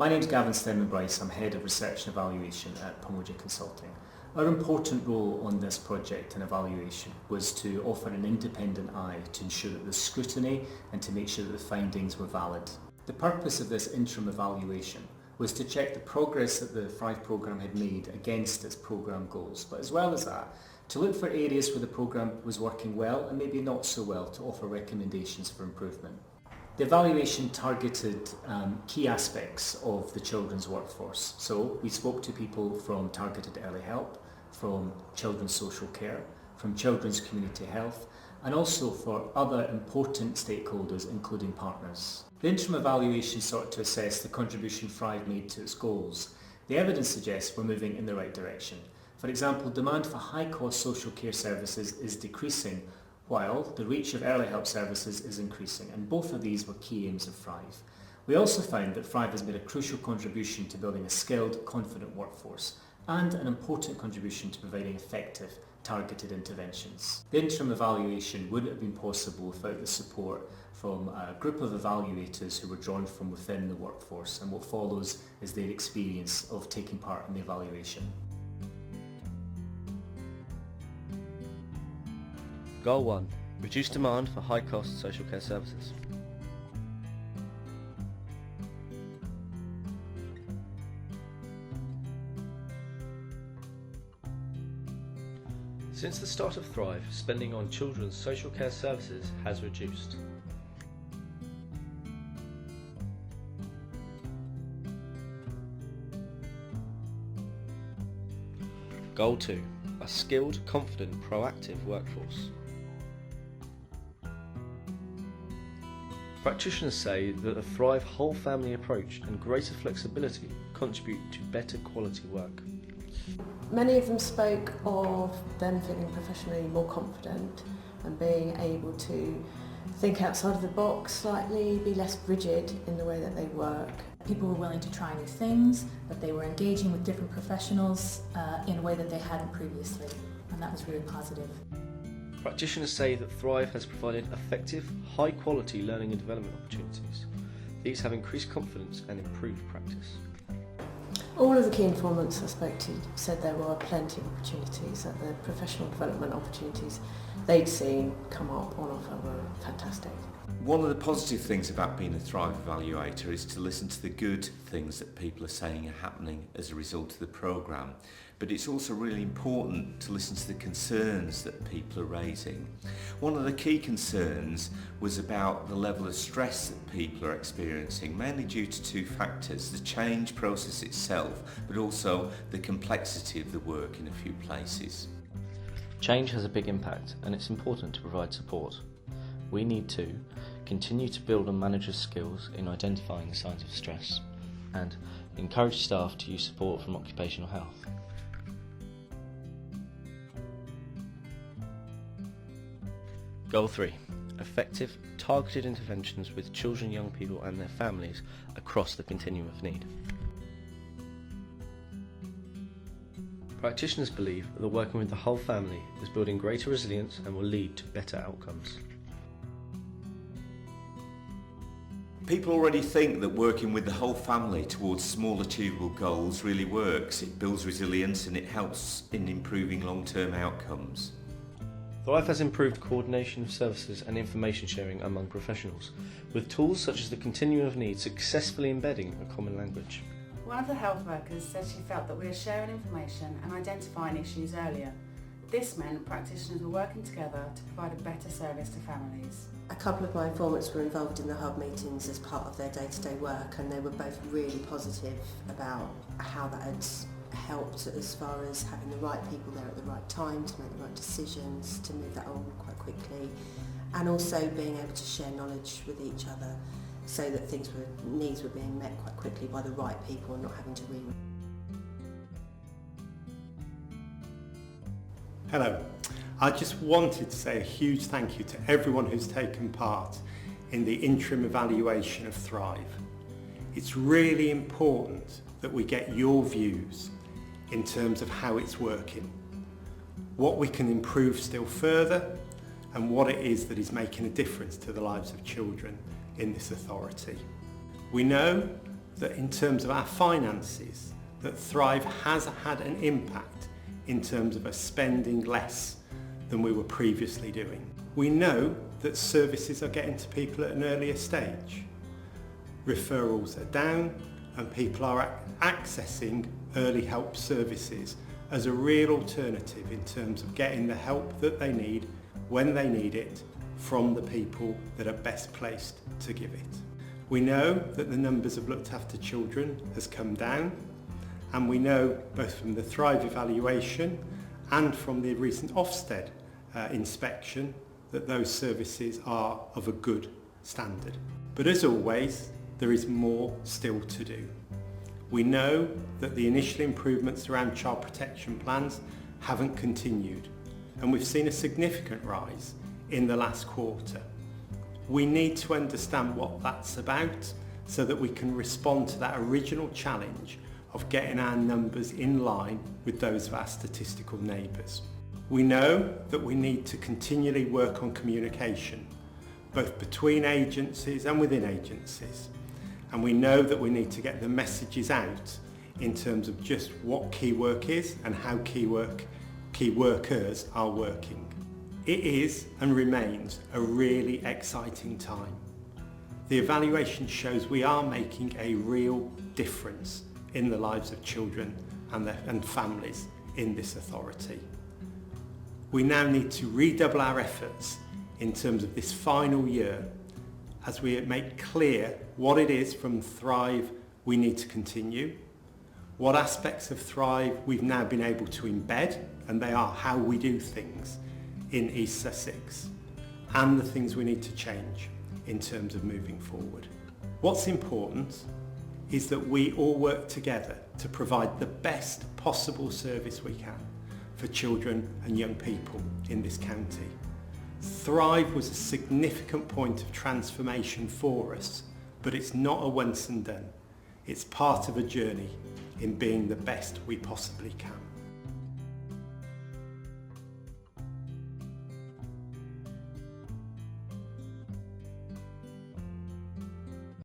My name's Gavin Stemmen-Bryce. I'm Head of Research and Evaluation at Pomoja Consulting. Our important role on this project and evaluation was to offer an independent eye to ensure that there's scrutiny and to make sure that the findings were valid. The purpose of this interim evaluation was to check the progress that the Thrive programme had made against its programme goals, but as well as that, to look for areas where the programme was working well and maybe not so well to offer recommendations for improvement. The evaluation targeted key aspects of the children's workforce. So we spoke to people from targeted early help, from children's social care, from children's community health, and also for other important stakeholders, including partners. The interim evaluation sought to assess the contribution Thrive made to its goals. The evidence suggests we're moving in the right direction. For example, demand for high-cost social care services is decreasing, while the reach of early help services is increasing, and both of these were key aims of Thrive. We also found that Thrive has made a crucial contribution to building a skilled, confident workforce, and an important contribution to providing effective, targeted interventions. The interim evaluation wouldn't have been possible without the support from a group of evaluators who were drawn from within the workforce, and what follows is their experience of taking part in the evaluation. Goal 1. Reduce demand for high-cost social care services. Since the start of Thrive, spending on children's social care services has reduced. Goal 2. A skilled, confident, proactive workforce. Practitioners say that a Thrive whole family approach and greater flexibility contribute to better quality work. Many of them spoke of them feeling professionally more confident and being able to think outside of the box slightly, be less rigid in the way that they work. People were willing to try new things, that they were engaging with different professionals in a way that they hadn't previously, and that was really positive. Practitioners say that Thrive has provided effective, high-quality learning and development opportunities. These have increased confidence and improved practice. All of the key informants I spoke to said there were plenty of opportunities, that the professional development opportunities they'd seen come up on offer were fantastic. One of the positive things about being a Thrive evaluator is to listen to the good things that people are saying are happening as a result of the programme. But it's also really important to listen to the concerns that people are raising. One of the key concerns was about the level of stress that people are experiencing, mainly due to two factors: the change process itself, but also the complexity of the work in a few places. Change has a big impact, and it's important to provide support. We need to continue to build on managers' skills in identifying the signs of stress and encourage staff to use support from occupational health. Goal 3. Effective, targeted interventions with children, young people and their families across the continuum of need. Practitioners believe that working with the whole family is building greater resilience and will lead to better outcomes. People already think that working with the whole family towards small achievable goals really works. It builds resilience and it helps in improving long-term outcomes. Thrive has improved coordination of services and information sharing among professionals, with tools such as the continuum of need successfully embedding a common language. One of the health workers said she felt that we were sharing information and identifying issues earlier. This meant practitioners were working together to provide a better service to families. A couple of my informants were involved in the hub meetings as part of their day-to-day work, and they were both really positive about how that had helped as far as having the right people there at the right time to make the right decisions, to move that on quite quickly, and also being able to share knowledge with each other so that needs were being met quite quickly by the right people and not having to read. Hello, I just wanted to say a huge thank you to everyone who's taken part in the interim evaluation of Thrive. It's really important that we get your views in terms of how it's working, what we can improve still further, and what it is that is making a difference to the lives of children in this authority. We know that in terms of our finances, that Thrive has had an impact in terms of us spending less than we were previously doing. We know that services are getting to people at an earlier stage. Referrals are down and people are accessing early help services as a real alternative in terms of getting the help that they need when they need it from the people that are best placed to give it. We know that the numbers of looked after children has come down, and we know both from the Thrive evaluation and from the recent Ofsted inspection that those services are of a good standard. But as always, there is more still to do. We know that the initial improvements around child protection plans haven't continued, and we've seen a significant rise in the last quarter. We need to understand what that's about so that we can respond to that original challenge of getting our numbers in line with those of our statistical neighbours. We know that we need to continually work on communication, both between agencies and within agencies. And we know that we need to get the messages out in terms of just what key work is and how key workers are working. It is and remains a really exciting time. The evaluation shows we are making a real difference in the lives of children and families in this authority. We now need to redouble our efforts in terms of this final year as we make clear what it is from Thrive we need to continue, what aspects of Thrive we've now been able to embed, and they are how we do things in East Sussex, and the things we need to change in terms of moving forward. What's important is that we all work together to provide the best possible service we can for children and young people in this county. Thrive was a significant point of transformation for us, but it's not a once and done. It's part of a journey in being the best we possibly can.